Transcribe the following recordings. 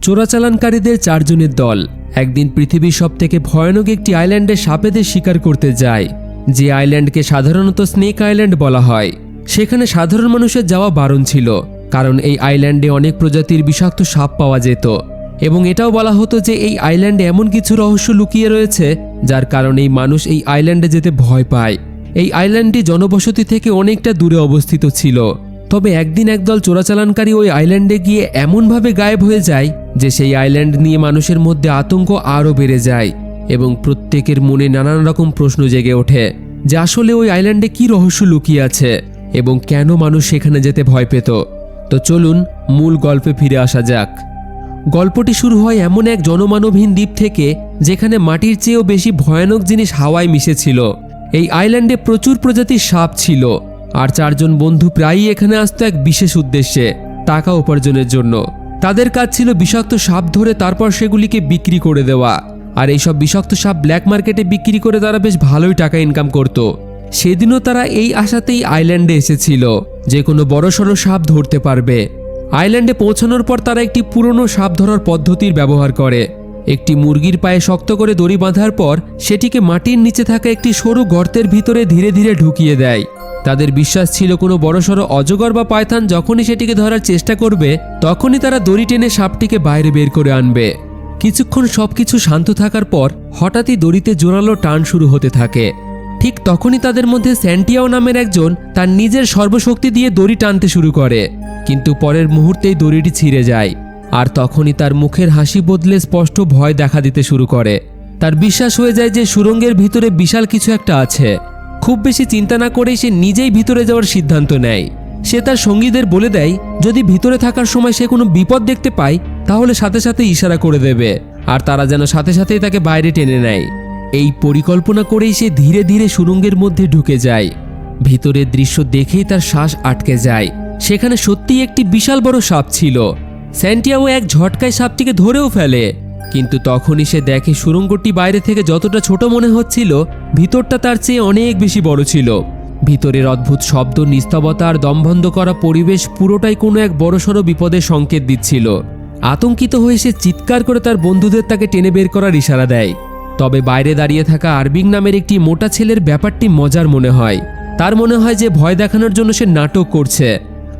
চোরাচালানকারীদের 4 জনের দল একদিন পৃথিবীর সবথেকে ভয়ানক একটি আইল্যান্ডে সাপেদের শিকার করতে যায়। যে আইল্যান্ডকে সাধারণত স্নেক আইল্যান্ড বলা হয়। সেখানে সাধারণ মানুষের যাওয়া বারণ ছিল, কারণ এই আইল্যান্ডে অনেক প্রজাতির বিষাক্ত সাপ পাওয়া যেত এবং এটাও বলা হতো যে এই আইল্যান্ডে এমন কিছু রহস্য লুকিয়ে রয়েছে যার কারণেই মানুষ এই আইল্যান্ডে যেতে ভয় পায়। এই আইল্যান্ডটি জনবসতি থেকে অনেকটা দূরে অবস্থিত ছিল। তবে একদিন একদল চোরাচালানকারী ওই আইল্যান্ডে গিয়ে এমনভাবে গায়েব হয়ে যায় যে সেই আইল্যান্ড নিয়ে মানুষের মধ্যে আতঙ্ক আরও বেড়ে যায় এবং প্রত্যেকের মনে নানান রকম প্রশ্ন জেগে ওঠে যে আসলে ওই আইল্যান্ডে কী রহস্য লুকিয়ে আছে এবং কেন মানুষ সেখানে যেতে ভয় পেত। তো চলুন মূল গল্পে ফিরে আসা যাক। গল্পটি শুরু হয় এমন এক জনমানবহীন দ্বীপ থেকে যেখানে মাটির চেয়েও বেশি ভয়ানক জিনিস হাওয়ায় মিশেছিল। এই আইল্যান্ডে প্রচুর প্রজাতির সাপ ছিল আর 4 জন বন্ধু প্রায়ই এখানে আসতো এক বিশেষ উদ্দেশ্যে, টাকা উপার্জনের জন্য। তাদের কাজ ছিল বিষাক্ত সাপ ধরে তারপর সেগুলিকে বিক্রি করে দেওয়া, আর এইসব বিষাক্ত সাপ ব্ল্যাক মার্কেটে বিক্রি করে তারা বেশ ভালোই টাকা ইনকাম করত। সেদিনও তারা এই আশাতেই আইল্যান্ডে এসেছিল যে কোনো বড়সড় সাপ ধরতে পারবে। আইল্যান্ডে পৌঁছানোর পর তারা একটি পুরনো সাপ ধরার পদ্ধতির ব্যবহার করে। একটি মুরগির পায়ে শক্ত করে দড়ি বাঁধার পর সেটিকে মাটির নিচে থাকা একটি সরু গর্তের ভিতরে ধীরে ধীরে ঢুকিয়ে দেয়। তাদের বিশ্বাস ছিল কোনো বড়সড় অজগর বা পায়থান যখনই সেটিকে ধরার চেষ্টা করবে তখনই তারা দড়ি টেনে সাপটিকে বাইরে বের করে আনবে। কিছুক্ষণ সবকিছু শান্ত থাকার পর হঠাৎই দড়িতে জোরালো টান শুরু হতে থাকে। ঠিক তখনই তাদের মধ্যে স্যান্টিয়াও নামের একজন তার নিজের সর্বশক্তি দিয়ে দড়ি টানতে শুরু করে, কিন্তু পরের মুহূর্তেই দড়িটি ছিঁড়ে যায়। আর তখনই তার মুখের হাসি বদলে স্পষ্ট ভয় দেখা দিতে শুরু করে। তার বিশ্বাস হয়ে যায় যে সুড়ঙ্গের ভিতরে বিশাল কিছু একটা আছে। খুব বেশি চিন্তা না করেই সে নিজেই ভিতরে যাওয়ার সিদ্ধান্ত নেয়। সে তার সঙ্গীদের বলে দেয় যদি ভিতরে থাকার সময় সে কোনো বিপদ দেখতে পায় তাহলে সাথে সাথে ইশারা করে দেবে, আর তারা যেন সাথে সাথেই তাকে বাইরে টেনে নেয়। এই পরিকল্পনা করেই সে ধীরে ধীরে সুড়ঙ্গের মধ্যে ঢুকে যায়। ভিতরের দৃশ্য দেখেই তার শ্বাস আটকে যায়। সেখানে সত্যিই একটি বিশাল বড় সাপ ছিল। স্যান্টিয়াগো এক ঝটকায় সাপটিকে ধরেও ফেলে, কিন্তু তখনই সে দেখে সুড়ঙ্গটি বাইরে থেকে যতটা ছোট মনে হচ্ছিল ভিতরটা তার চেয়ে অনেক বেশি বড় ছিল। ভিতরের অদ্ভুত শব্দ, নিস্তবতা আর দমবন্ধ করা পরিবেশ পুরোটাই কোনো এক বড়সড় বিপদের সংকেত দিচ্ছিল। আতঙ্কিত হয়ে সে চিৎকার করে তার বন্ধুদের তাকে টেনে বের করার ইশারা দেয়। তবে বাইরে দাঁড়িয়ে থাকা আরবিং নামের একটি মোটা ছেলের ব্যাপারটি মজার মনে হয়। তার মনে হয় যে ভয় দেখানোর জন্য সে নাটক করছে।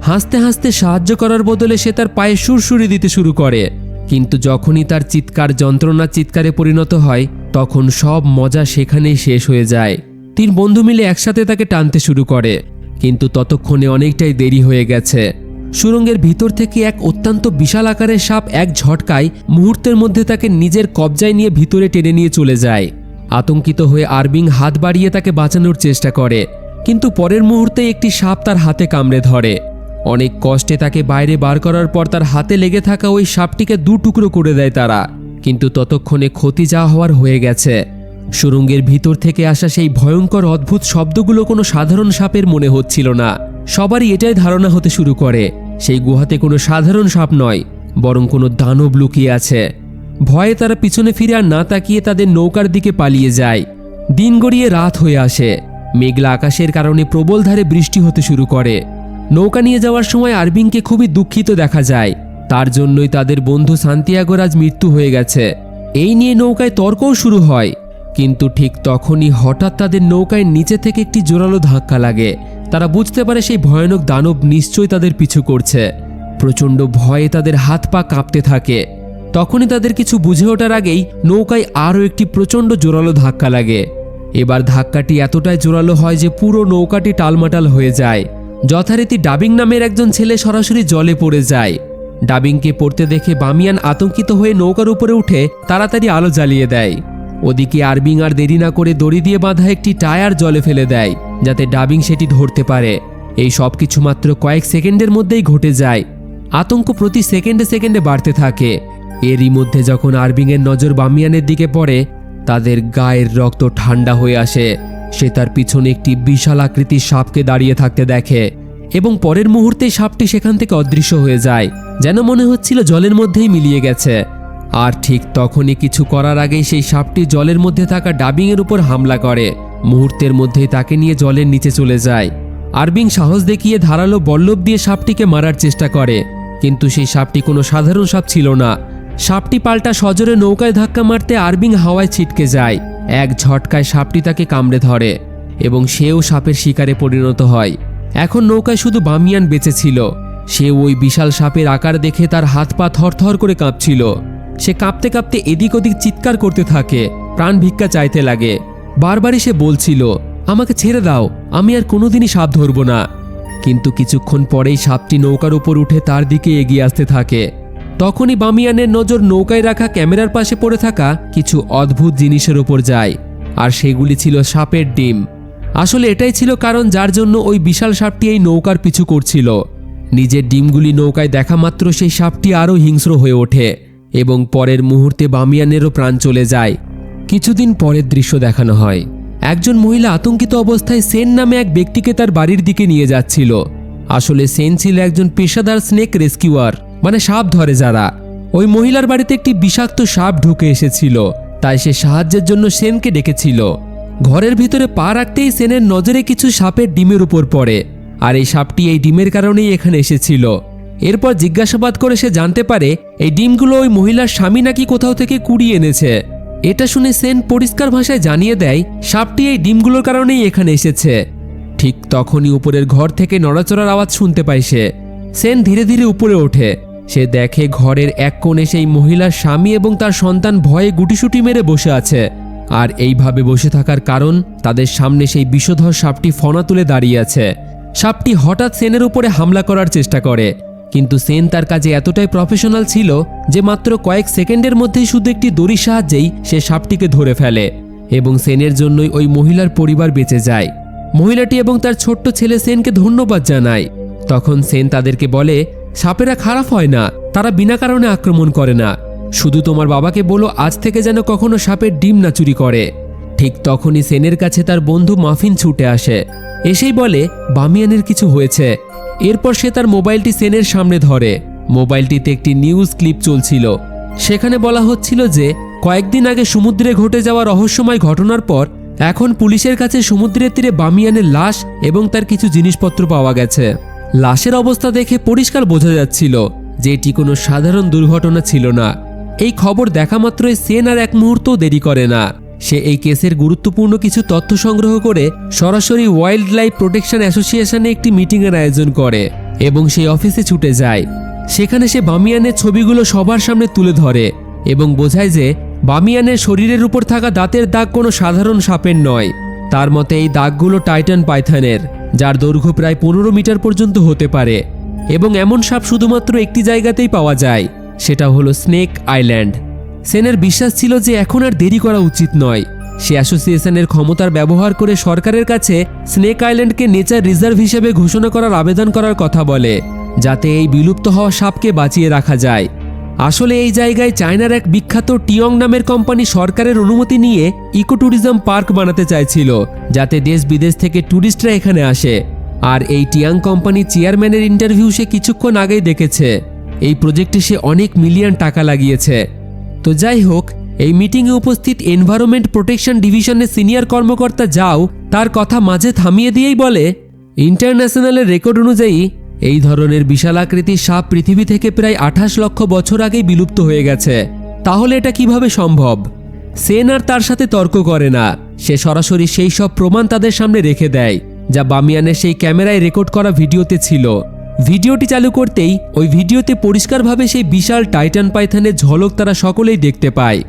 হাসতে হাসতে সাহায্য করার বদলে সে তার পায়ে সুরসুরি দিতে শুরু করে, কিন্তু যখনই তার চিৎকার যন্ত্রণার চিৎকারে পরিণত হয় তখন সব মজা সেখানেই শেষ হয়ে যায়। 3 বন্ধু মিলে একসাথে তাকে টানতে শুরু করে, কিন্তু ততক্ষণে অনেকটাই দেরি হয়ে গেছে। সুড়ঙ্গের ভিতর থেকে এক অত্যন্ত বিশাল আকারের সাপ এক ঝটকায় মুহূর্তের মধ্যে তাকে নিজের কবজায় নিয়ে ভিতরে টেনে নিয়ে চলে যায়। আতঙ্কিত হয়ে আরবিং হাত বাড়িয়ে তাকে বাঁচানোর চেষ্টা করে, কিন্তু পরের মুহূর্তেই একটি সাপ তার হাতে কামড়ে ধরে। অনেক কষ্টে তাকে বাইরে বার করার পর তার হাতে লেগে থাকা ওই সাপটিকে 2 টুকরো করে দেয় তারা, কিন্তু ততক্ষণে ক্ষতি যা হওয়ার হয়ে গেছে। সুড়ঙ্গের ভিতর থেকে আসা সেই ভয়ঙ্কর অদ্ভুত শব্দগুলো কোনো সাধারণ সাপের মনে হচ্ছিল না। সবারই এটাই ধারণা হতে শুরু করে সেই গুহাতে কোনো সাধারণ সাপ নয়, বরং কোনো দানব লুকিয়ে আছে। ভয়ে তারা পিছনে ফিরে আর না তাকিয়ে তাদের নৌকার দিকে পালিয়ে যায়। দিন গড়িয়ে রাত হয়ে আসে। মেঘলা আকাশের কারণে প্রবল ধারে বৃষ্টি হতে শুরু করে। নৌকা নিয়ে যাওয়ার সময় আরবিংকে খুবই দুঃখিত দেখা যায়। তার জন্যই তাদের বন্ধু সান্তিয়াগোর আজ মৃত্যু হয়ে গেছে। এই নিয়ে নৌকায় তর্কও শুরু হয়, কিন্তু ঠিক তখনই হঠাৎ তাদের নৌকায় নিচে থেকে একটি জোরালো ধাক্কা লাগে। তারা বুঝতে পারে সেই ভয়ানক দানব নিশ্চয়ই তাদের পিছু করছে। প্রচণ্ড ভয়ে তাদের হাত পা কাঁপতে থাকে। তখনই তাদের কিছু বুঝে ওঠার আগেই নৌকায় আরও একটি প্রচণ্ড জোরালো ধাক্কা লাগে। এবার ধাক্কাটি এতটাই জোরালো হয় যে পুরো নৌকাটি টালমাটাল হয়ে যায়। যথারীতি ডাবিং নামের একজন ছেলে সরাসরি জলে পড়ে যায়। ডাবিংকে পড়তে দেখে বামিয়ান আতঙ্কিত হয়ে নৌকার উপরে উঠে তাড়াতাড়ি আলো জ্বালিয়ে দেয়। ওদিকে আরবিং আর দেরি না করে দড়ি দিয়ে বাঁধা একটি টায়ার জলে ফেলে দেয় যাতে ডাবিং সেটি ধরতে পারে। এই সব কিছু মাত্র কয়েক সেকেন্ডের মধ্যেই ঘটে যায়। আতঙ্ক প্রতি সেকেন্ডে সেকেন্ডে বাড়তে থাকে। এরই মধ্যে যখন আরবিংয়ের নজর বামিয়ানের দিকে পড়ে তাদের গায়ের রক্ত ঠান্ডা হয়ে আসে। সে তার পিছনে একটি বিশাল আকৃতির সাপকে দাঁড়িয়ে থাকতে দেখে এবং পরের মুহূর্তেই সাপটি সেখান থেকে অদৃশ্য হয়ে যায়, যেন মনে হচ্ছিল জলের মধ্যেই মিলিয়ে গেছে। আর ঠিক তখনই কিছু করার আগেই সেই সাপটি জলের মধ্যে থাকা ডাবিংয়ের উপর হামলা করে। মুহূর্তের মধ্যেই তাকে নিয়ে জলের নিচে চলে যায়। আরবিং সাহস দেখিয়ে ধারালো বল্লভ দিয়ে সাপটিকে মারার চেষ্টা করে, কিন্তু সেই সাপটি কোনো সাধারণ সাপ ছিল না, সাপটি পাল্টা সজোরে নৌকায় ধাক্কা মারতে আরবিং হাওয়ায় ছিটকে যায়। এক ঝটকায় সাপটি তাকে কামড়ে ধরে এবং সেও সাপের শিকারে পরিণত হয়। এখন নৌকায় শুধু বামিয়ান বেঁচে ছিল। সে ওই বিশাল সাপের আকার দেখে তার হাত পা থরথর করে কাঁপছিল। সে কাঁপতে কাঁপতে এদিক ওদিক চিৎকার করতে থাকে, প্রাণ ভিক্ষা চাইতে লাগে। বারবারই সে বলছিল, আমাকে ছেড়ে দাও, আমি আর কোনোদিনই সাপ ধরব না। কিন্তু কিছুক্ষণ পরেই সাপটি নৌকার উপর উঠে তার দিকে এগিয়ে আসতে থাকে। তখনই বামিয়ানের নজর নৌকায় রাখা ক্যামেরার পাশে পড়ে থাকা কিছু অদ্ভুত জিনিসের উপর যায়, আর সেগুলি ছিল সাপের ডিম। আসলে এটাই ছিল কারণ যার জন্য ওই বিশাল সাপটি এই নৌকার পিছু করছিল। নিজের ডিমগুলি নৌকায় দেখা মাত্র সেই সাপটি আরও হিংস্র হয়ে ওঠে এবং পরের মুহূর্তে বামিয়ানেরও প্রাণ চলে যায়। কিছুদিন পরের দৃশ্য দেখানো হয়। একজন মহিলা আতঙ্কিত অবস্থায় সেন নামে এক ব্যক্তিকে তার বাড়ির দিকে নিয়ে যাচ্ছিল। আসলে সেন ছিল একজন পেশাদার স্নেক রেস্কিউয়ার, মানে সাপ ধরে যারা। ওই মহিলার বাড়িতে একটি বিষাক্ত সাপ ঢুকে এসেছিল, তাই সে সাহায্যের জন্য সেনকে ডেকেছিল। ঘরের ভিতরে পা রাখতেই সেনের নজরে কিছু সাপের ডিমের উপর পড়ে, আর এই সাপটি এই ডিমের কারণেই এখানে এসেছিল। এরপর জিজ্ঞাসাবাদ করে সে জানতে পারে এই ডিমগুলো ওই মহিলার স্বামী নাকি কোথাও থেকে কুড়িয়ে এনেছে। এটা শুনে সেন পরিষ্কার ভাষায় জানিয়ে দেয় সাপটি এই ডিমগুলোর কারণেই এখানে এসেছে। ঠিক তখনই উপরের ঘর থেকে নড়াচড়ার আওয়াজ শুনতে পায় সে। সেন ধীরে ধীরে উপরে ওঠে। সে দেখে ঘরের এক কোণে সেই মহিলার স্বামী এবং তার সন্তান ভয়ে গুটিসুটি মেরে বসে আছে। আর এইভাবে বসে থাকার কারণ তাদের সামনে সেই বিষধর সাপটি ফনা তুলে দাঁড়িয়ে আছে। সাপটি হঠাৎ সেনের উপরে হামলা করার চেষ্টা করে, কিন্তু সেন তার কাজে এতটাই প্রফেশনাল ছিল যে মাত্র কয়েক সেকেন্ডের মধ্যেই শুধু একটি দড়ির সাহায্যেই সে সাপটিকে ধরে ফেলে এবং সেনের জন্যই ওই মহিলার পরিবার বেঁচে যায়। মহিলাটি এবং তার ছোট্ট ছেলে সেনকে ধন্যবাদ জানায়। তখন সেন তাদেরকে বলে, সাপেরা খারাপ হয় না, তারা বিনা কারণে আক্রমণ করে না। শুধু তোমার বাবাকে বলো আজ থেকে যেন কখনো সাপের ডিম না চুরি করে। ঠিক তখনই সেনের কাছে তার বন্ধু মাফিন ছুটে আসে, এসেই বলে বামিয়ানের কিছু হয়েছে। এরপর সে তার মোবাইলটি সেনের সামনে ধরে। মোবাইলটিতে একটি নিউজ ক্লিপ চলছিল। সেখানে বলা হচ্ছিল যে কয়েকদিন আগে সমুদ্রে ঘটে যাওয়া রহস্যময় ঘটনার পর এখন পুলিশের কাছে সমুদ্রের তীরে বামিয়ানের লাশ এবং তার কিছু জিনিসপত্র পাওয়া গেছে। লাশের অবস্থা দেখে পরিষ্কার বোঝা যাচ্ছিল যে এটি কোনো সাধারণ দুর্ঘটনা ছিল না। এই খবর দেখা মাত্রই সেন আর এক মুহূর্তও দেরি করে না। সে এই কেসের গুরুত্বপূর্ণ কিছু তথ্য সংগ্রহ করে সরাসরি ওয়াইল্ড লাইফ প্রোটেকশন অ্যাসোসিয়েশনে একটি মিটিংয়ের আয়োজন করে এবং সেই অফিসে ছুটে যায়। সেখানে সে বামিয়ানের ছবিগুলো সবার সামনে তুলে ধরে এবং বোঝায় যে বামিয়ানের শরীরের উপর থাকা দাঁতের দাগ কোনো সাধারণ সাপের নয়। তার মতে এই দাগগুলো টাইটান পাইথনের, যার দৈর্ঘ্য প্রায় 15 মিটার পর্যন্ত হতে পারে এবং এমন সাপ শুধুমাত্র একটি জায়গাতেই পাওয়া যায়, সেটা হলো স্নেক আইল্যান্ড। সেনের বিশ্বাস ছিল যে এখন আর দেরি করা উচিত নয়। সে অ্যাসোসিয়েশনের ক্ষমতার ব্যবহার করে সরকারের কাছে স্নেক আইল্যান্ডকে নেচার রিজার্ভ হিসেবে ঘোষণা করার আবেদন করার কথা বলে, যাতে এই বিলুপ্ত হওয়া সাপকে বাঁচিয়ে রাখা যায়। আসলে এই জায়গায় চায়নার এক বিখ্যাত টিয়ং নামের কোম্পানি সরকারের অনুমতি নিয়ে ইকো ট্যুরিজম পার্ক বানাতে চাইছিল, যাতে দেশ বিদেশ থেকে ট্যুরিস্টরা এখানে আসে। আর এই টিয়াং কোম্পানির চেয়ারম্যানের ইন্টারভিউ সে কিছুক্ষণ আগেই দেখেছে। এই প্রজেক্টে সে অনেক মিলিয়ন টাকা লাগিয়েছে। তো যাই হোক, এই মিটিংয়ে উপস্থিত এনভায়রনমেন্ট প্রোটেকশন ডিভিশনের সিনিয়র কর্মকর্তা যাও তার কথা মাঝে থামিয়ে দিয়েই বলে, ইন্টারন্যাশনালের রেকর্ড অনুযায়ী এই ধরনের বিশাল আকৃতির সাপ পৃথিবী থেকে প্রায় 28 লক্ষ বছর আগেই বিলুপ্ত হয়ে গেছে। তাহলে এটা কিভাবে সম্ভব? সেন আর তার সাথে তর্ক করে না। সে সরাসরি সেই সব প্রমাণ তাদের সামনে রেখে দেয় যা বামিয়ানের সেই ক্যামেরায় রেকর্ড করা ভিডিওতে ছিল। ভিডিওটি চালু করতেই ওই ভিডিওতে পরিষ্কারভাবে সেই বিশাল টাইটান পাইথনের ঝলক তারা সকলেই দেখতে পায়।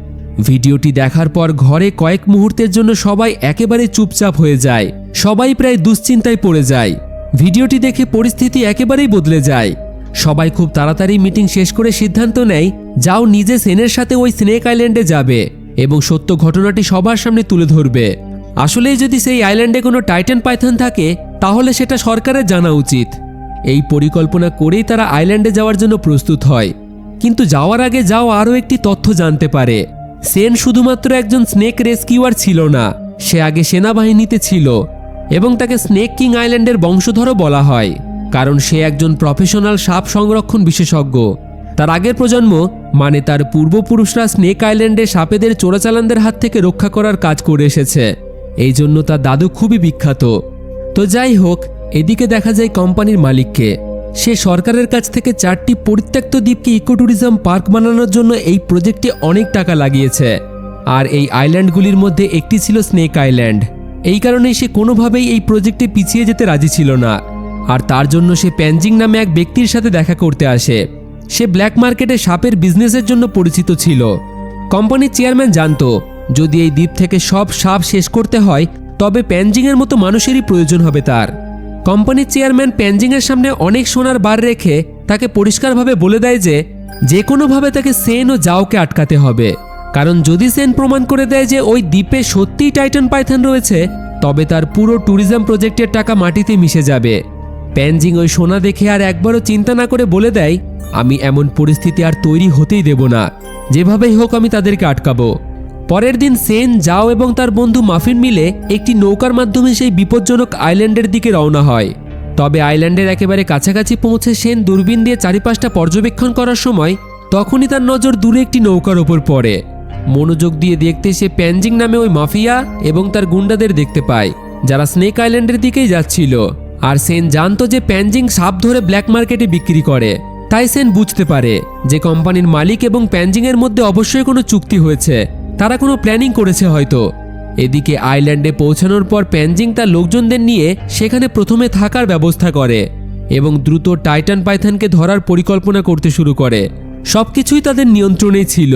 ভিডিওটি দেখার পর ঘরে কয়েক মুহূর্তের জন্য সবাই একেবারে চুপচাপ হয়ে যায়। সবাই প্রায় দুশ্চিন্তায় পড়ে যায়। ভিডিওটি দেখে পরিস্থিতি একেবারেই বদলে যায়। সবাই খুব তাড়াতাড়ি মিটিং শেষ করে সিদ্ধান্ত নেয় যাও নিজে সেনের সাথে ওই স্নেক আইল্যান্ডে যাবে এবং সত্য ঘটনাটি সবার সামনে তুলে ধরবে। আসলেই যদি সেই আইল্যান্ডে কোনো টাইটান পাইথন থাকে তাহলে সেটা সরকারের জানা উচিত। এই পরিকল্পনা করেই তারা আইল্যান্ডে যাওয়ার জন্য প্রস্তুত হয়। কিন্তু যাওয়ার আগে যাও আরও একটি তথ্য জানতে পারে। সেন শুধুমাত্র একজন স্নেক রেস্কিউয়ার ছিল না, সে আগে সেনাবাহিনীতে ছিল এবং তাকে স্নেক কিং আইল্যান্ডের বংশধরও বলা হয়, কারণ সে একজন প্রফেশনাল সাপ সংরক্ষণ বিশেষজ্ঞ। তার আগের প্রজন্ম মানে তার পূর্বপুরুষরা স্নেক আইল্যান্ডে সাপেদের চোরাচালানদের হাত থেকে রক্ষা করার কাজ করে এসেছে। এই জন্য তার দাদু খুবই বিখ্যাত। তো যাই হোক, এদিকে দেখা যায় কোম্পানির মালিককে। সে সরকারের কাছ থেকে 4টি পরিত্যক্ত দ্বীপকে ইকোট্যুরিজম পার্ক বানানোর জন্য এই প্রজেক্টে অনেক টাকা লাগিয়েছে। আর এই আইল্যান্ডগুলির মধ্যে একটি ছিল স্নেক আইল্যান্ড। এই কারণেই সে কোনোভাবেই এই প্রজেক্টে পিছিয়ে যেতে রাজি ছিল না। আর তার জন্য সে প্যানজিং নামে এক ব্যক্তির সাথে দেখা করতে আসে। সে ব্ল্যাক মার্কেটে সাপের বিজনেসের জন্য পরিচিত ছিল। কোম্পানির চেয়ারম্যান জানতো যদি এই দ্বীপ থেকে সব সাপ শেষ করতে হয় তবে প্যানজিংয়ের মতো মানুষেরই প্রয়োজন হবে তার। কোম্পানির চেয়ারম্যান প্যানজিংয়ের সামনে অনেক সোনার বার রেখে তাকে পরিষ্কারভাবে বলে দেয় যে কোনোভাবে তাকে সেন ও জাওকে আটকাতে হবে, কারণ যদি সেন প্রমাণ করে দেয় যে ওই দ্বীপে সত্যিই টাইটান পাইথন রয়েছে তবে তার পুরো ট্যুরিজম প্রজেক্টের টাকা মাটিতে মিশে যাবে। প্যানজিং ওই সোনা দেখে আর একবারও চিন্তা না করে বলে দেয়, আমি এমন পরিস্থিতি আর তৈরি হতেই দেব না, যেভাবেই হোক আমি তাদেরকে আটকাবো। পরের দিন সেন, জাও এবং তার বন্ধু মাফিন মিলে একটি নৌকার মাধ্যমে সেই বিপজ্জনক আইল্যান্ডের দিকে রওনা হয়। তবে আইল্যান্ডের একেবারে কাছাকাছি পৌঁছে সেন দূরবীন দিয়ে চারিপাশটা পর্যবেক্ষণ করার সময় তখনই তার নজর দূরে একটি নৌকার ওপর পড়ে। মনোযোগ দিয়ে দেখতে সে প্যানজিং নামে ওই মাফিয়া এবং তার গুন্ডাদের দেখতে পায় যারা স্নেক আইল্যান্ডের দিকেই যাচ্ছিল। আর সেন জানতো যে প্যানজিং সাপ ধরে ব্ল্যাক মার্কেটে বিক্রি করে। তাই সেন বুঝতে পারে যে কোম্পানির মালিক এবং প্যানজিংয়ের মধ্যে অবশ্যই কোনো চুক্তি হয়েছে, তারা কোনো প্ল্যানিং করেছে হয়তো। এদিকে আইল্যান্ডে পৌঁছানোর পর প্যানজিং তার লোকজনদের নিয়ে সেখানে প্রথমে থাকার ব্যবস্থা করে এবং দ্রুত টাইটান পাইথনকে ধরার পরিকল্পনা করতে শুরু করে। সবকিছুই তাদের নিয়ন্ত্রণেই ছিল,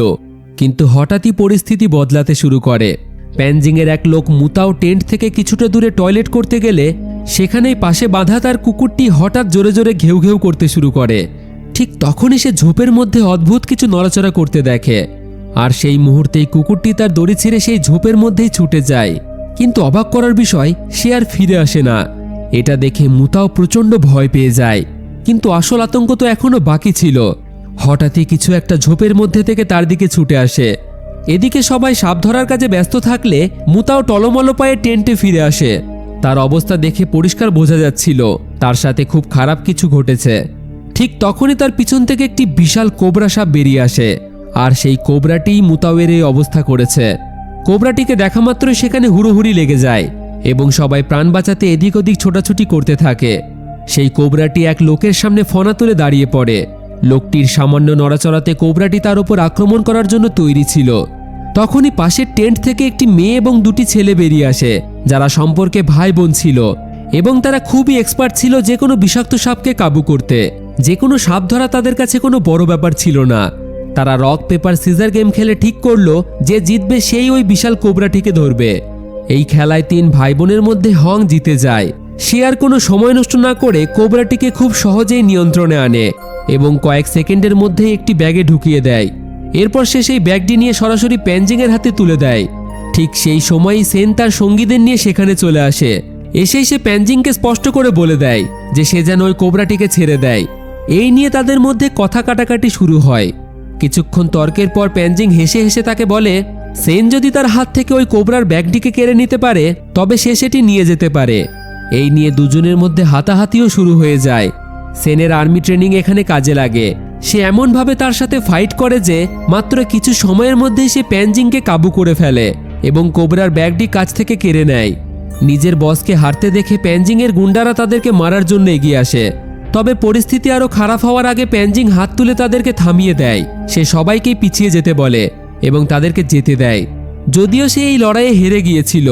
কিন্তু হঠাৎই পরিস্থিতি বদলাতে শুরু করে। প্যানজিংয়ের এক লোক মুতাও টেন্ট থেকে কিছুটা দূরে টয়লেট করতে গেলে সেখানেই পাশে বাঁধা তার কুকুরটি হঠাৎ জোরে জোরে ঘেউ ঘেউ করতে শুরু করে। ঠিক তখনই সে ঝোপের মধ্যে অদ্ভুত কিছু নড়াচড়া করতে দেখে, আর সেই মুহূর্তেই কুকুরটি তার দড়ি ছেড়ে সেই ঝোপের মধ্যেই ছুটে যায়। কিন্তু অবাক করার বিষয়, সে আর ফিরে আসে না। এটা দেখে মুতাও প্রচণ্ড ভয় পেয়ে যায়, কিন্তু আসল আতঙ্ক তো এখনো বাকি ছিল। হঠাৎই কিছু একটা ঝোপের মধ্যে থেকে তার দিকে ছুটে আসে। এদিকে সবাই সাপ ধরার কাজে ব্যস্ত থাকলে মুতাও টলমলো পায়ে টেন্টে ফিরে আসে। তার অবস্থা দেখে পরিষ্কার বোঝা যাচ্ছিল তার সাথে খুব খারাপ কিছু ঘটেছে। ঠিক তখনই তার পিছন থেকে একটি বিশাল কোবরা সাপ বেরিয়ে আসে, আর সেই কোবরাটিই মুতাওয়ের এই অবস্থা করেছে। কোবরাটিকে দেখা মাত্রই সেখানে হুড়োহুড়ি লেগে যায় এবং সবাই প্রাণ বাঁচাতে এদিক ওদিক ছোটাছুটি করতে থাকে। সেই কোবরাটি এক লোকের সামনে ফনা তুলে দাঁড়িয়ে পড়ে। লোকটির সামান্য নড়াচড়াতে কোবরাটি তার উপর আক্রমণ করার জন্য তৈরি ছিল। তখনই পাশের টেন্ট থেকে একটি মেয়ে এবং দুটি ছেলে বেরিয়ে আসে যারা সম্পর্কে ভাই বোন ছিল এবং তারা খুবই এক্সপার্ট ছিল যে কোনো বিষাক্ত সাপকে কাবু করতে। যে কোনো সাপ ধরা তাদের কাছে কোনো বড় ব্যাপার ছিল না। তারা রক পেপার সিজার গেম খেলে ঠিক করলো যে জিতবে সেই ওই বিশাল কোবরাটিকে ধরবে। এই খেলায় 3 ভাই বোনের মধ্যে হং জিতে যায়। সে আর কোনো সময় নষ্ট না করে কোবরাটিকে খুব সহজেই নিয়ন্ত্রণে আনে এবং কয়েক সেকেন্ডের মধ্যে একটি ব্যাগে ঢুকিয়ে দেয়। এরপর সে সেই ব্যাগটি নিয়ে সরাসরি প্যানজিংয়ের হাতে তুলে দেয়। ঠিক সেই সময়ই সেন তার সঙ্গীদের নিয়ে সেখানে চলে আসে। এসেই সে প্যানজিংকে স্পষ্ট করে বলে দেয় যে সে যেন ওই কোবরাটিকে ছেড়ে দেয়। এই নিয়ে তাদের মধ্যে কথা কাটাকাটি শুরু হয়। কিছুক্ষণ তর্কের পর প্যানজিং হেসে হেসে তাকে বলে সেন যদি তার হাত থেকে ওই কোবরার ব্যাগটিকে কেড়ে নিতে পারে তবে সে সেটি নিয়ে যেতে পারে। এই নিয়ে দুজনের মধ্যে হাতাহাতিও শুরু হয়ে যায়। সেনের আর্মি ট্রেনিং এখানে কাজে লাগে। সে এমনভাবে তার সাথে ফাইট করে যে মাত্র কিছু সময়ের মধ্যেই সে প্যানজিংকে কাবু করে ফেলে এবং কোবরার ব্যাগটি কাছ থেকে কেড়ে নেয়। নিজের বসকে হারতে দেখে প্যানজিংয়ের গুন্ডারা তাদেরকে মারার জন্য এগিয়ে আসে। তবে পরিস্থিতি আরও খারাপ হওয়ার আগে প্যানজিং হাত তুলে তাদেরকে থামিয়ে দেয়। সে সবাইকেই পিছিয়ে যেতে বলে এবং তাদেরকে যেতে দেয়। যদিও সে এই লড়াইয়ে হেরে গিয়েছিল,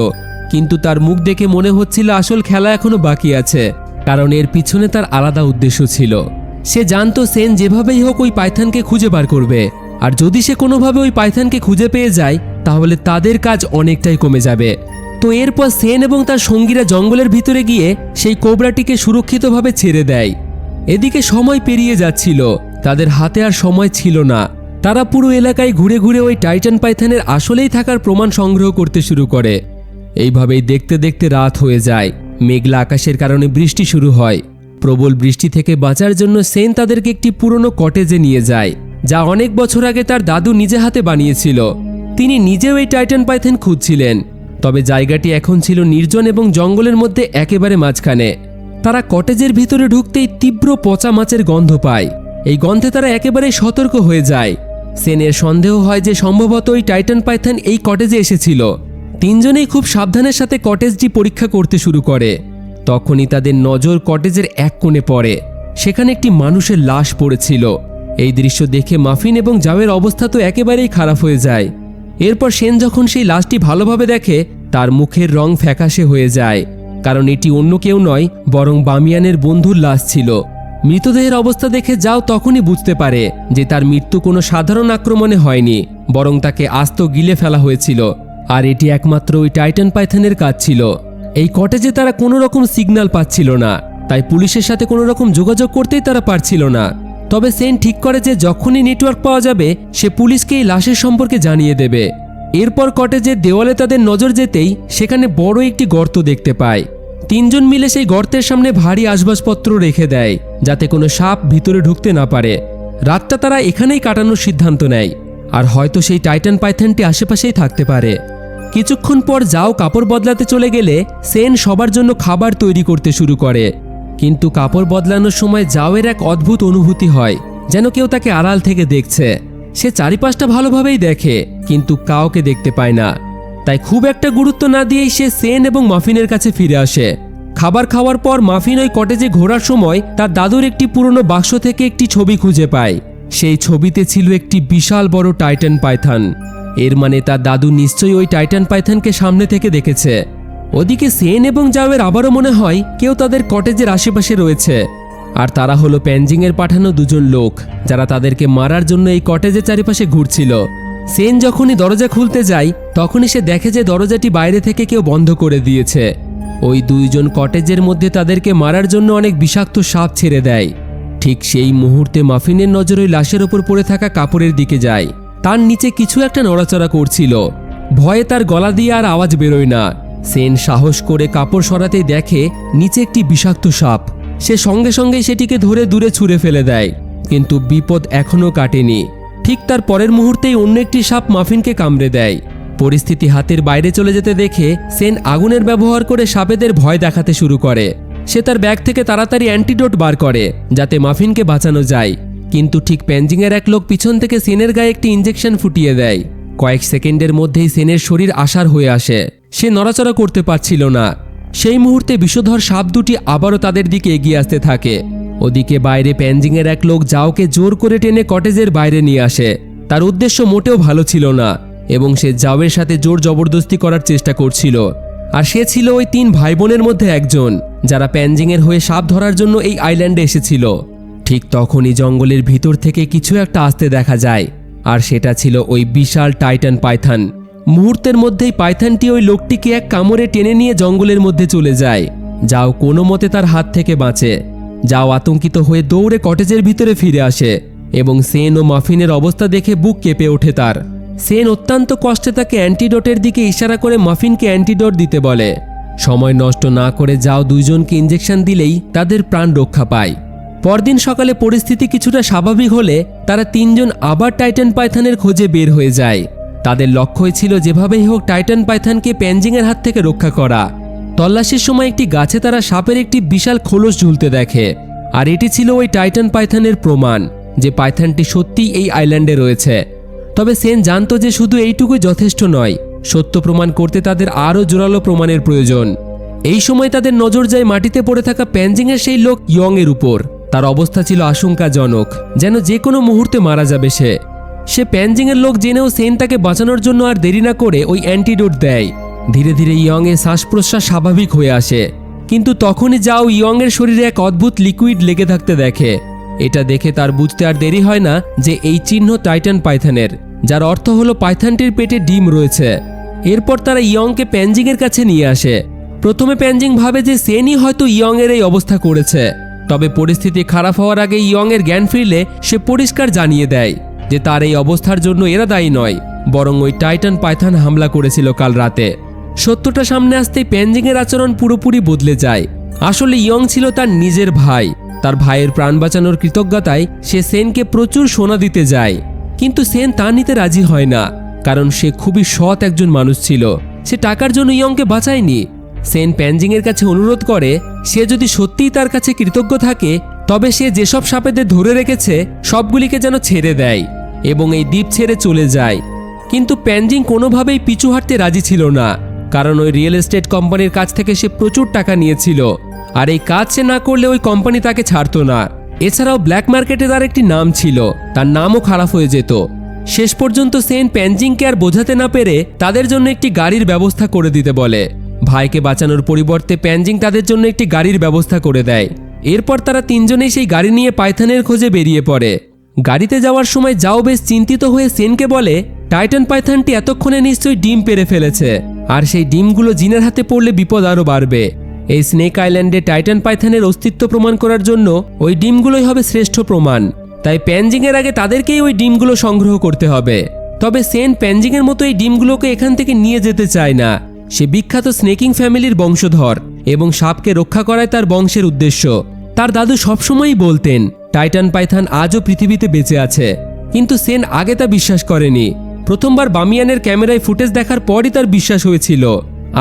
কিন্তু তার মুখ দেখে মনে হচ্ছিল আসল খেলা এখনো বাকি আছে, কারণ এর পিছনে তার আলাদা উদ্দেশ্য ছিল। সে জানতো সেন যেভাবেই হোক ওই পাইথনকে খুঁজে বার করবে, আর যদি সে কোনোভাবে ওই পাইথনকে খুঁজে পেয়ে যায় তাহলে তাদের কাজ অনেকটাই কমে যাবে। তো এরপর সেন এবং তার সঙ্গীরা জঙ্গলের ভিতরে গিয়ে সেই কোবরাটিকে সুরক্ষিতভাবে ছেড়ে দেয়। এদিকে সময় পেরিয়ে যাচ্ছিল, তাদের হাতে আর সময় ছিল না। তারা পুরো এলাকায় ঘুরে ঘুরে ওই টাইটান পাইথনের আসলেই থাকার প্রমাণ সংগ্রহ করতে শুরু করে। এইভাবেই দেখতে দেখতে রাত হয়ে যায়। মেঘলা আকাশের কারণে বৃষ্টি শুরু হয়। প্রবল বৃষ্টি থেকে বাঁচার জন্য সেন তাদেরকে একটি পুরনো কটেজে নিয়ে যায়, যা অনেক বছর আগে তার দাদু নিজে হাতে বানিয়েছিল। তিনি নিজেও এই টাইটান পাইথন খুঁজছিলেন, তবে জায়গাটি এখন ছিল নির্জন এবং জঙ্গলের মধ্যে একেবারে মাঝখানে। তারা কটেজের ভিতরে ঢুকতেই তীব্র পচা মাছের গন্ধ পায়। এই গন্ধে তারা একেবারে সতর্ক হয়ে যায়। সেনের সন্দেহ হয় যে সম্ভবত ওই টাইটান পাইথন এই কটেজে এসেছিল। তিনজনেই খুব সাবধানের সাথে কটেজটি পরীক্ষা করতে শুরু করে। তখনই তাদের নজর কটেজের এক কোণে পড়ে। সেখানে একটি মানুষের লাশ পড়েছিল। এই দৃশ্য দেখে মাফিন এবং জাওয়ের অবস্থা তো একেবারেই খারাপ হয়ে যায়। এরপর সেন যখন সেই লাশটি ভালোভাবে দেখে, তার মুখের রং ফ্যাকাশে হয়ে যায়, কারণ এটি অন্য কেউ নয় বরং বামিয়ানের বন্ধুর লাশ ছিল। মৃতদেহের অবস্থা দেখে যাও তখনই বুঝতে পারে যে তার মৃত্যু কোনো সাধারণ আক্রমণে হয়নি, বরং তাকে আস্ত গিলে ফেলা হয়েছিল। আর এটি একমাত্র ওই টাইটান পাইথনের কাজ ছিল। এই কটেজে তারা কোনো রকম সিগন্যাল পাচ্ছিল না, তাই পুলিশের সাথে কোনো রকম যোগাযোগ করতেই তারা পারছিল না। তবে সেন ঠিক করে যে যখনই নেটওয়ার্ক পাওয়া যাবে সে পুলিশকে এই লাশের সম্পর্কে জানিয়ে দেবে। এরপর কটেজের দেওয়ালে তাদের নজর যেতেই সেখানে বড় একটি গর্ত দেখতে পায়। তিনজন মিলে সেই গর্তের সামনে ভারী আসবাবপত্র রেখে দেয় যাতে কোনো সাপ ভিতরে ঢুকতে না পারে। রাতটা তারা এখানেই কাটানোর সিদ্ধান্ত নেয়, আর হয়তো সেই টাইটান পাইথনটি আশেপাশেই থাকতে পারে। কিছুক্ষণ পর যাও কাপড় বদলাতে চলে গেলে সেন সবার জন্য খাবার তৈরি করতে শুরু করে। কিন্তু কাপড় বদলানোর সময় যাওয়ের এক অদ্ভুত অনুভূতি হয়, যেন কেউ তাকে আড়াল থেকে দেখছে। সে চারিপাশটা ভালোভাবেই দেখে কিন্তু কাউকে দেখতে পায় না। তাই খুব একটা গুরুত্ব না দিয়েই সে সেন এবং মাফিনের কাছে ফিরে আসে। খাবার খাওয়ার পর মাফিন ওই কটেজে ঘোরার সময় তার দাদুর একটি পুরনো বাক্স থেকে একটি ছবি খুঁজে পায়। সেই ছবিতে ছিল একটি বিশাল বড় টাইটান পাইথন। এর মানে তার দাদু নিশ্চয়ই ওই টাইটান পাইথনকে সামনে থেকে দেখেছে। ওদিকে সেন এবং জাওয়ের আবারও মনে হয় কেউ তাদের কটেজের আশেপাশে রয়েছে, আর তারা হলো প্যানজিংয়ের পাঠানো দুজন লোক যারা তাদেরকে মারার জন্য এই কটেজের চারিপাশে ঘুরছিল। সেন যখনই দরজা খুলতে যায় তখনই সে দেখে যে দরজাটি বাইরে থেকে কেউ বন্ধ করে দিয়েছে। ওই দুইজন কটেজের মধ্যে তাদেরকে মারার জন্য অনেক বিষাক্ত সাপ ছেড়ে দেয়। ঠিক সেই মুহূর্তে মাফিনের নজর ওই লাশের ওপর পড়ে থাকা কাপড়ের দিকে যায়। তার নিচে কিছু একটা নড়াচড়া করছিল। ভয়ে তার গলা দিয়ে আর আওয়াজ বেরোয় না। সেন সাহস করে কাপড় সরাতেই দেখে নিচে একটি বিষাক্ত সাপ। সে সঙ্গে সঙ্গেই সেটিকে ধরে দূরে ছুঁড়ে ফেলে দেয়, কিন্তু বিপদ এখনও কাটেনি। ঠিক তার পরের মুহূর্তেই অন্য একটি সাপ মাফিনকে কামড়ে দেয়। পরিস্থিতি হাতের বাইরে চলে যেতে দেখে সেন আগুনের ব্যবহার করে সাপেদের ভয় দেখাতে শুরু করে। সে তার ব্যাগ থেকে তাড়াতাড়ি অ্যান্টিডোট বার করে যাতে মাফিনকে বাঁচানো যায়। কিন্তু ঠিক প্যানজিংয়ের এক লোক পিছন থেকে সেনের গায়ে একটি ইঞ্জেকশন ফুটিয়ে দেয়। কয়েক সেকেন্ডের মধ্যেই সেনের শরীর আসার হয়ে আসে। সে নড়াচড়া করতে পারছিল না। সেই মুহূর্তে বিষধর সাপ দুটি আবারও তাদের দিকে এগিয়ে আসতে থাকে। ওদিকে বাইরে প্যানজিংয়ের এক লোক যাওকে জোর করে টেনে কটেজের বাইরে নিয়ে আসে। তার উদ্দেশ্য মোটেও ভালো ছিল না এবং সে যাওয়ের সাথে জোর জবরদস্তি করার চেষ্টা করছিল। আর সে ছিল ওই তিন ভাই বোনের মধ্যে একজন যারা প্যানজিংয়ের হয়ে সাপ ধরার জন্য এই আইল্যান্ডে এসেছিল। ঠিক তখনই জঙ্গলের ভিতর থেকে কিছু একটা আসতে দেখা যায়, আর সেটা ছিল ওই বিশাল টাইটান পাইথন। মুহূর্তের মধ্যেই পাইথনটি ওই লোকটিকে এক কামড়ে টেনে নিয়ে জঙ্গলের মধ্যে চলে যায়। যাও কোনো মতে তার হাত থেকে বাঁচে। যাও আতঙ্কিত হয়ে দৌড়ে কটেজের ভিতরে ফিরে আসে এবং সেন ও মাফিনের অবস্থা দেখে বুক কেঁপে ওঠে তার। সেন অত্যন্ত কষ্টে তাকে অ্যান্টিডোটের দিকে ইশারা করে মাফিনকে অ্যান্টিডোট দিতে বলে। সময় নষ্ট না করে যাও দুইজনকে ইঞ্জেকশন দিলেই তাদের প্রাণ রক্ষা পায়। পরদিন সকালে পরিস্থিতি কিছুটা স্বাভাবিক হলে তারা তিনজন আবার টাইটান পাইথনের খোঁজে বের হয়ে যায়। তাদের লক্ষ্যই ছিল যেভাবেই হোক টাইটান পাইথনকে প্যানজিংয়ের হাত থেকে রক্ষা করা। তল্লাশির সময় একটি গাছে তারা সাপের একটি বিশাল খোলস ঝুলতে দেখে, আর এটি ছিল ওই টাইটান পাইথনের প্রমাণ যে পাইথনটি সত্যিই এই আইল্যান্ডে রয়েছে। তবে সেন জানত যে শুধু এইটুকুই যথেষ্ট নয়, সত্য প্রমাণ করতে তাদের আরও জোরালো প্রমাণের প্রয়োজন। এই সময় তাদের নজর যায় মাটিতে পড়ে থাকা প্যানজিংয়ের সেই লোক ইয়ংয়ের উপর। তার অবস্থা ছিল আশঙ্কাজনক, যেন যে কোনো মুহূর্তে মারা যাবে সে প্যানজিংয়ের লোক জেনেও সেন তাকে বাঁচানোর জন্য আর দেরি না করে ওই অ্যান্টিডোট দেয়। ধীরে ধীরে ইয়ংয়ের শ্বাস প্রশ্বাস স্বাভাবিক হয়ে আসে, কিন্তু তখনই যাও ইয়ংয়ের শরীরে এক অদ্ভুত লিকুইড লেগে থাকতে দেখে। এটা দেখে তার বুঝতে আর দেরি হয় না যে এই চিহ্ন টাইটান পাইথনের, যার অর্থ হলো পাইথনটির পেটে ডিম রয়েছে। এরপর তারা ইয়ংকে প্যানজিংয়ের কাছে নিয়ে আসে। প্রথমে প্যানজিং ভাবে যে সেনই হয়তো ইয়ংয়ের এই অবস্থা করেছে, তবে পরিস্থিতি খারাপ হওয়ার আগে ইয়ংয়ের জ্ঞান ফিরলে সে পরিষ্কার জানিয়ে দেয় যে তার এই অবস্থার জন্য এরা দায়ী নয়, বরং ওই টাইটান পাইথন হামলা করেছিল কাল রাতে। সত্যটা সামনে আসতেই প্যানজিংয়ের আচরণ পুরোপুরি বদলে যায়। আসলে ইয়ং ছিল তার নিজের ভাই। তার ভাইয়ের প্রাণ বাঁচানোর কৃতজ্ঞতায় সে সেনকে প্রচুর সোনা দিতে যায়, কিন্তু সেন তা নিতে রাজি হয় না, কারণ সে খুবই সৎ একজন মানুষ ছিল। সে টাকার জন্য ইয়ংকে বাঁচায়নি। সেন প্যানজিংয়ের কাছে অনুরোধ করে সে যদি সত্যিই তার কাছে কৃতজ্ঞ থাকে তবে সে যেসব সাপেদের ধরে রেখেছে সবগুলিকে যেন ছেড়ে দেয় এবং এই দ্বীপ ছেড়ে চলে যায়। কিন্তু প্যানজিং কোনোভাবেই পিছু হাঁটতে রাজি ছিল না, কারণ ওই রিয়েল এস্টেট কোম্পানির কাছ থেকে সে প্রচুর টাকা নিয়েছিল, আর এই কাজ সে না করলে ওই কোম্পানি তাকে ছাড়তো না। এছাড়াও ব্ল্যাক মার্কেটে তার একটি নাম ছিল, তার নামও খারাপ হয়ে যেত। শেষ পর্যন্ত সেন প্যানজিংকে আর বোঝাতে না পেরে তাদের জন্য একটি গাড়ির ব্যবস্থা করে দিতে বলে। ভাইকে বাঁচানোর পরিবর্তে প্যানজিং তাদের জন্য একটি গাড়ির ব্যবস্থা করে দেয়। এরপর তারা তিনজনেই সেই গাড়ি নিয়ে পাইথনের খোঁজে বেরিয়ে পড়ে। গাড়িতে যাওয়ার সময় যাও বেশ চিন্তিত হয়ে সেনকে বলে টাইটান পাইথনটি এতক্ষণে নিশ্চয়ই ডিম পেড়ে ফেলেছে, আর সেই ডিমগুলো জিনের হাতে পড়লে বিপদ আরও বাড়বে। এই স্নেক আইল্যান্ডে টাইটান পাইথনের অস্তিত্ব প্রমাণ করার জন্য ওই ডিমগুলোই হবে শ্রেষ্ঠ প্রমাণ, তাই প্যানজিংয়ের আগে তাদেরকেই ওই ডিমগুলো সংগ্রহ করতে হবে। তবে সেন প্যানজিংয়ের মতো এই ডিমগুলোকে এখান থেকে নিয়ে যেতে চায় না। সে বিখ্যাত স্নেকিং ফ্যামিলির বংশধর এবং সাপকে রক্ষা করাই তার বংশের উদ্দেশ্য। তার দাদু সবসময়ই বলতেন টাইটান পাইথন আজও পৃথিবীতে বেঁচে আছে, কিন্তু সেন আগে তা বিশ্বাস করেনি। প্রথমবার বামিয়ানের ক্যামেরায় ফুটেজ দেখার পরই তার বিশ্বাস হয়েছিল।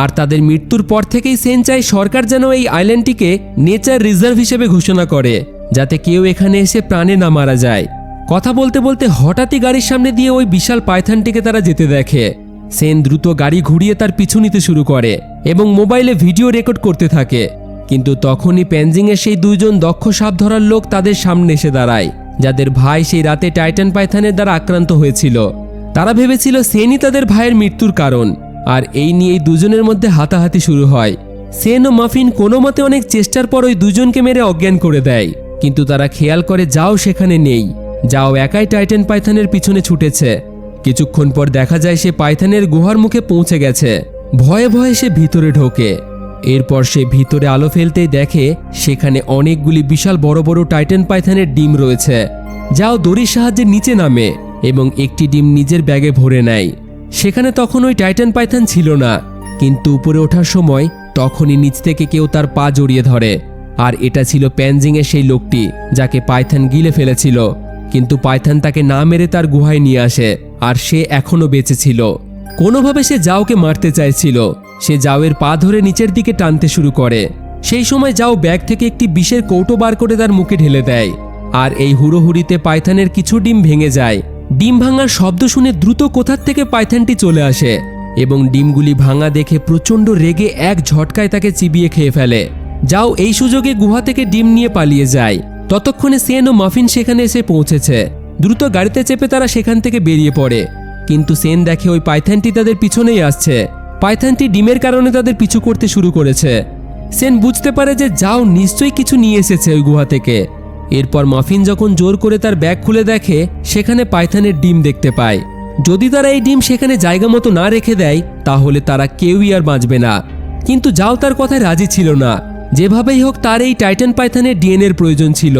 আর তাদের মৃত্যুর পর থেকেই সেন চায় সরকার যেন এই আইল্যান্ডটিকে নেচার রিজার্ভ হিসেবে ঘোষণা করে, যাতে কেউ এখানে এসে প্রাণে না মারা যায়। কথা বলতে বলতে হঠাৎই গাড়ির সামনে দিয়ে ওই বিশাল পাইথনটিকে তারা যেতে দেখে। সেন দ্রুত গাড়ি ঘুরিয়ে তার পিছু নিতে শুরু করে এবং মোবাইলে ভিডিও রেকর্ড করতে থাকে। কিন্তু তখনই প্যানজিংয়ের সেই দুইজন দক্ষ সাপ ধরার লোক তাদের সামনে এসে দাঁড়ায়, যাদের ভাই সেই রাতে টাইটান পাইথনের দ্বারা আক্রান্ত হয়েছিল। তারা ভেবেছিল সেনই তাদের ভাইয়ের মৃত্যুর কারণ, আর এই নিয়েই দুজনের মধ্যে হাতাহাতি শুরু হয়। সেন ও মাফিন কোনো মতে অনেক চেষ্টার পর ওই দুজনকে মেরে অজ্ঞান করে দেয়, কিন্তু তারা খেয়াল করে যাও সেখানে নেই। যাও একাই টাইটান পাইথনের পিছনে ছুটেছে। কিছুক্ষণ পর দেখা যায় সে পাইথনের গুহার মুখে পৌঁছে গেছে। ভয়ে ভয়ে সে ভিতরে ঢোকে। এরপর সে ভিতরে আলো ফেলতেই দেখে সেখানে অনেকগুলি বিশাল বড় বড় টাইটান পাইথনের ডিম রয়েছে। যাও দড়ির সাহায্যে নিচে নামে এবং একটি ডিম নিজের ব্যাগে ভরে নেয়। সেখানে তখন ওই টাইটান পাইথন ছিল না, কিন্তু উপরে ওঠার সময় তখনই নিচ থেকে কেউ তার পা জড়িয়ে ধরে। আর এটা ছিল প্যানজিংয়ের সেই লোকটি যাকে পাইথন গিলে ফেলেছিল। কিন্তু পাইথন তাকে না মেরে তার গুহায় নিয়ে আসে, আর সে এখনো বেঁচে ছিল। কোনোভাবে সে যাওকে মারতে চাইছিল। সে যাওয়ের পা ধরে নিচের দিকে টানতে শুরু করে। সেই সময় যাও ব্যাগ থেকে একটি বিষের কৌটো বার করে তার মুখে ঢেলে দেয়, আর এই হুড়োহুড়িতে পাইথনের কিছু ডিম ভেঙে যায়। ডিম ভাঙার শব্দ শুনে দ্রুত কোথার থেকে পাইথনটি চলে আসে এবং ডিমগুলি ভাঙা দেখে প্রচণ্ড রেগে এক ঝটকায় তাকে চিবিয়ে খেয়ে ফেলে। যাও এই সুযোগে গুহা থেকে ডিম নিয়ে পালিয়ে যায়। ততক্ষণে সেন ও মাফিন সেখানে এসে পৌঁছেছে। দ্রুত গাড়িতে চেপে তারা সেখান থেকে বেরিয়ে পড়ে, কিন্তু সেন দেখে ওই পাইথনটি তাদের পিছনেই আসছে। পাইথনটি ডিমের কারণে তাদের পিছু করতে শুরু করেছে। সেন বুঝতে পারে যে যাও নিশ্চয়ই কিছু নিয়ে এসেছে ওই গুহা থেকে। এরপর মাফিন যখন জোর করে তার ব্যাগ খুলে দেখে সেখানে পাইথনের ডিম দেখতে পায়। যদি তারা এই ডিম সেখানে জায়গা মতো না রেখে দেয় তাহলে তারা কেউই আর বাঁচবে না। কিন্তু যাও তার কথায় রাজি ছিল না। যেভাবেই হোক তার এই টাইটান পাইথনের ডিএনএর প্রয়োজন ছিল।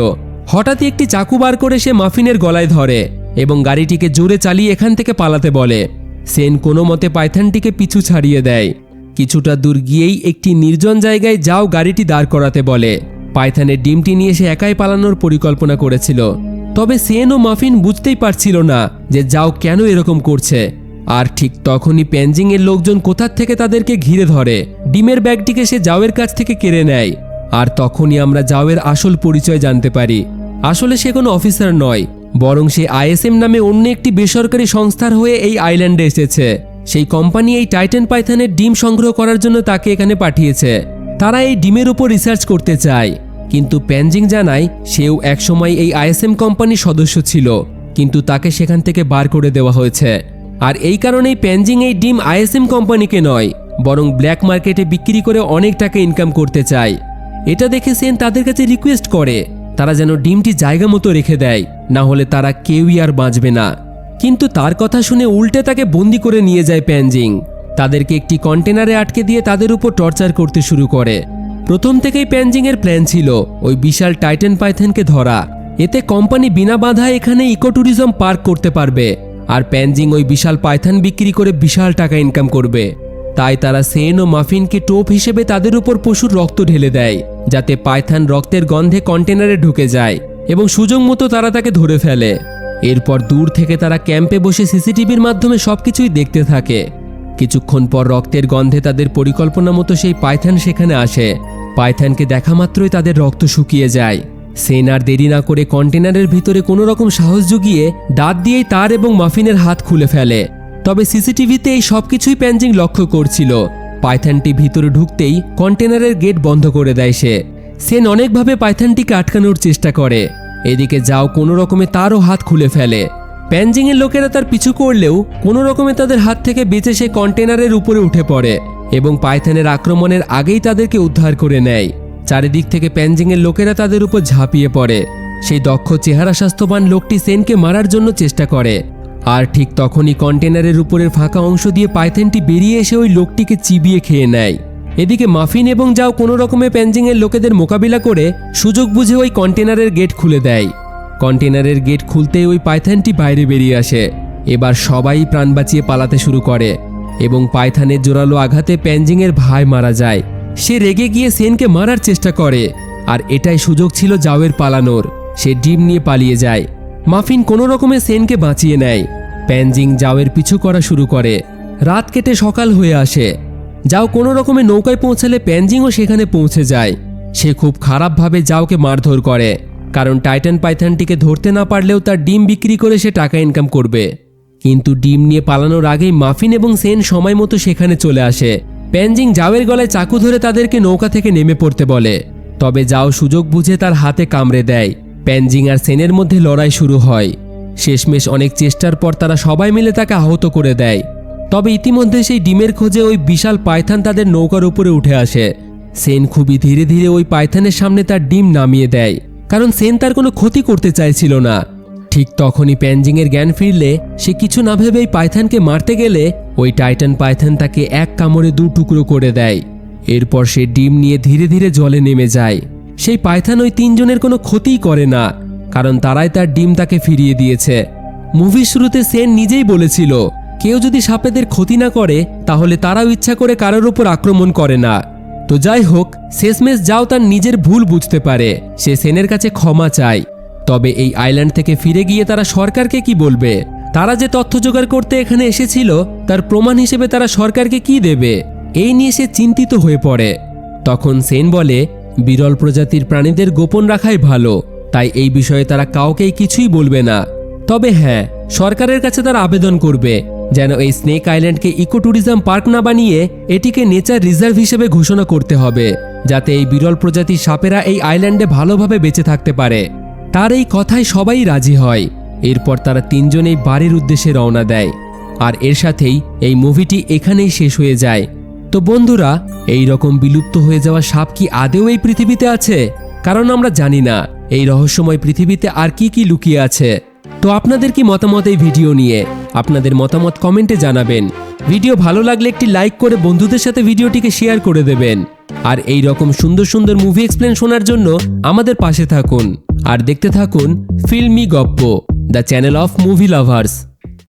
হঠাৎই একটি চাকু বার করে সে মাফিনের গলায় ধরে এবং গাড়িটিকে জোরে চালিয়ে এখান থেকে পালাতে বলে। সেন কোনো মতে পাইথনটিকে পিছু ছাড়িয়ে দেয়। কিছুটা দূর গিয়েই একটি নির্জন জায়গায় যাও গাড়িটি দাঁড় করাতে বলে। পাইথনের ডিমটি নিয়ে সে একাই পালানোর পরিকল্পনা করেছিল। তবে সেন ও মাফিন বুঝতেই পারছিল না যে যাও কেন এরকম করছে। আর ঠিক তখনই প্যানজিংয়ের লোকজন কোথার থেকে তাদেরকে ঘিরে ধরে। ডিমের ব্যাগটিকে সে যাওয়ের কাছ থেকে কেড়ে নেয়। আর তখনই আমরা যাওয়ের আসল পরিচয় জানতে পারি। আসলে সে কোনো অফিসার নয়, বরং সে আইএসএম নামে অন্য একটি বেসরকারি সংস্থার হয়ে এই আইল্যান্ডে এসেছে। সেই কোম্পানি এই টাইটান পাইথনের ডিম সংগ্রহ করার জন্য তাকে এখানে পাঠিয়েছে। তারা এই ডিমের উপর রিসার্চ করতে চায়, কিন্তু প্যানজিং জানায় সেও একসময় এই আইএসএম কোম্পানির সদস্য ছিল, কিন্তু তাকে সেখান থেকে বার করে দেওয়া হয়েছে। আর এই কারণেই প্যানজিং এই ডিম আইএসএম কোম্পানিকে নয়, বরং ব্ল্যাক মার্কেটে বিক্রি করে অনেক টাকা ইনকাম করতে চায়। এটা দেখে সেন তাদের কাছে রিকোয়েস্ট করে তারা যেন ডিমটি জায়গা মতো রেখে দেয়, না হলে তারা কেউই আর বাঁচবে না। কিন্তু তার কথা শুনে উল্টে তাকে বন্দি করে নিয়ে যায় প্যানজিং। তাদেরকে একটি কন্টেনারে আটকে দিয়ে তাদের উপর টর্চার করতে শুরু করে। প্রথম থেকেই প্যানজিংয়ের প্ল্যান ছিল ওই বিশাল টাইটান পাইথনকে ধরা। এতে কোম্পানি বিনা বাধা এখানে ইকো ট্যুরিজম পার্ক করতে পারবে, আর প্যানজিং ওই বিশাল পাইথন বিক্রি করে বিশাল টাকা ইনকাম করবে। তাই তারা সেন ও মাফিনকে টোপ হিসেবে তাদের উপর পশুর রক্ত ঢেলে দেয়, যাতে পাইথন রক্তের গন্ধে কন্টেনারে ঢুকে যায় এবং সুযোগ মতো তারা তাকে ধরে ফেলে। এরপর দূর থেকে তারা ক্যাম্পে বসে সিসিটিভির মাধ্যমে সবকিছুই দেখতে থাকে। কিছুক্ষণ পর রক্তের গন্ধে তাদের পরিকল্পনা মতো সেই পাইথন সেখানে আসে। পাইথনকে দেখা মাত্রই তাদের রক্ত শুকিয়ে যায়। সেন আর দেরি না করে কন্টেনারের ভিতরে কোনো রকম সাহস জুগিয়ে দাঁত দিয়েই তার এবং মাফিনের হাত খুলে ফেলে। তবে সিসিটিভিতে এই সবকিছুই প্যানজিং লক্ষ্য করছিল। পাইথনটি ভিতরে ঢুকতেই কন্টেনারের গেট বন্ধ করে দেয় সে। সেন অনেকভাবে পাইথনটিকে আটকানোর চেষ্টা করে, এদিকে যাও কোনো রকমে তারও হাত খুলে ফেলে। প্যানজিংয়ের লোকেরা তার পিছু করলেও কোনো রকমে তাদের হাত থেকে বেঁচে সে কন্টেনারের উপরে উঠে পড়ে এবং পাইথনের আক্রমণের আগেই তাদেরকে উদ্ধার করে নেয়। চারিদিক থেকে প্যানজিংয়ের লোকেরা তাদের উপর ঝাঁপিয়ে পড়ে। সেই দক্ষ চেহারা স্বাস্থ্যবান লোকটি সেনকে মারার জন্য চেষ্টা করে, আর ঠিক তখনই কন্টেনারের উপরের ফাঁকা অংশ দিয়ে পাইথনটি বেরিয়ে এসে ওই লোকটিকে চিবিয়ে খেয়ে নেয়। এদিকে মাফিন এবং যাও কোনো রকমে প্যানজিংয়ের লোকেদের মোকাবিলা করে সুযোগ বুঝে ওই কন্টেনারের গেট খুলে দেয়। কন্টেনারের গেট খুলতেই ওই পাইথনটি বাইরে বেরিয়ে আসে। এবার সবাই প্রাণ বাঁচিয়ে পালাতে শুরু করে এবং পাইথনের জোরালো আঘাতে প্যানজিংয়ের ভাই মারা যায়। সে রেগে গিয়ে সেনকে মারার চেষ্টা করে, আর এটাই সুযোগ ছিল যাওয়ের পালানোর। সে ডিম নিয়ে পালিয়ে যায়। মাফিন কোনো রকমে সেনকে বাঁচিয়ে নেয়। প্যানজিং যাওয়ের পিছু করা শুরু করে। রাত কেটে সকাল হয়ে আসে। যাও কোনো রকমে নৌকায় পৌঁছালে প্যানজিংও সেখানে পৌঁছে যায়। সে খুব খারাপভাবে যাওকে মারধর করে, কারণ টাইটান পাইথনটিকে ধরতে না পারলেও তার ডিম বিক্রি করে সে টাকা ইনকাম করবে। কিন্তু ডিম নিয়ে পালানোর আগেই মাফিন এবং সেন সময় মতো সেখানে চলে আসে। প্যানজিং যাওয়ের গলায় চাকু ধরে তাদেরকে নৌকা থেকে নেমে পড়তে বলে, তবে যাও সুযোগ বুঝে তার হাতে কামড়ে দেয়। প্যানজিং আর সেনের মধ্যে লড়াই শুরু হয়। শেষমেশ অনেক চেষ্টার পর তারা সবাই মিলে তাকে আহত করে দেয়। তবে ইতিমধ্যে সেই ডিমের খোঁজে ওই বিশাল পাইথন তাদের নৌকার উপরে উঠে আসে। সেন খুবই ধীরে ধীরে ওই পাইথনের সামনে তার ডিম নামিয়ে দেয়, কারণ সেন তার কোনো ক্ষতি করতে চাইছিল না। ঠিক তখনই প্যানজিংয়ের জ্ঞান ফিরলে সে কিছু না ভেবেই পাইথনকে মারতে গেলে ওই টাইটান পাইথন তাকে এক কামড়ে দু টুকরো করে দেয়। এরপর সে ডিম নিয়ে ধীরে ধীরে জলে নেমে যায়। সেই পাইথন ওই তিনজনের কোনো ক্ষতিই করে না, কারণ তারাই তার ডিম তাকে ফিরিয়ে দিয়েছে। মুভির শুরুতে সেন নিজেই বলেছিল, কেউ যদি সাপেদের ক্ষতি না করে তাহলে তারাও ইচ্ছা করে কারোর উপর আক্রমণ করে না। তো যাই হোক, শেষমেশ যাও তার নিজের ভুল বুঝতে পারে। সে সেনের কাছে ক্ষমা চায়। তবে এই আইল্যান্ড থেকে ফিরে গিয়ে তারা সরকারকে কি বলবে? তারা যে তথ্য জোগাড় করতে এখানে এসেছিল তার প্রমাণ হিসেবে তারা সরকারকে কি দেবে? এই নিয়ে সে চিন্তিত হয়ে পড়ে। তখন সেন বলে, বিরল প্রজাতির প্রাণীদের গোপন রাখাই ভালো, তাই এই বিষয়ে তারা কাউকেই কিছুই বলবে না। তবে হ্যাঁ, সরকারের কাছে তারা আবেদন করবে যেন এই স্নেক আইল্যান্ডকে ইকো ট্যুরিজম পার্ক না বানিয়ে এটিকে নেচার রিজার্ভ হিসেবে ঘোষণা করতে হবে, যাতে এই বিরল প্রজাতির সাপেরা এই আইল্যান্ডে ভালোভাবে বেঁচে থাকতে পারে। তার এই কথায় সবাই রাজি হয়। এরপর তারা তিনজনেই বাড়ির উদ্দেশ্যে রওনা দেয়। আর এর সাথেই এই মুভিটি এখানেই শেষ হয়ে যায়। তো বন্ধুরা, এই রকম বিলুপ্ত হয়ে যাওয়া সাপ কি আদৌ এই পৃথিবীতে আছে? কারণ আমরা জানি না এই রহস্যময় পৃথিবীতে আর কি কি লুকিয়ে আছে। তো আপনাদের কি মতামত এই ভিডিও নিয়ে? আপনাদের মতামত কমেন্টে জানাবেন। ভিডিও ভালো লাগলে একটি লাইক করে বন্ধুদের সাথে ভিডিওটিকে শেয়ার করে দেবেন। আর এই রকম সুন্দর সুন্দর মুভি এক্সপ্লেন শোনার জন্য আমাদের পাশে থাকুন আর দেখতে থাকুন ফিল্মি গপ্প, the channel of movie lovers.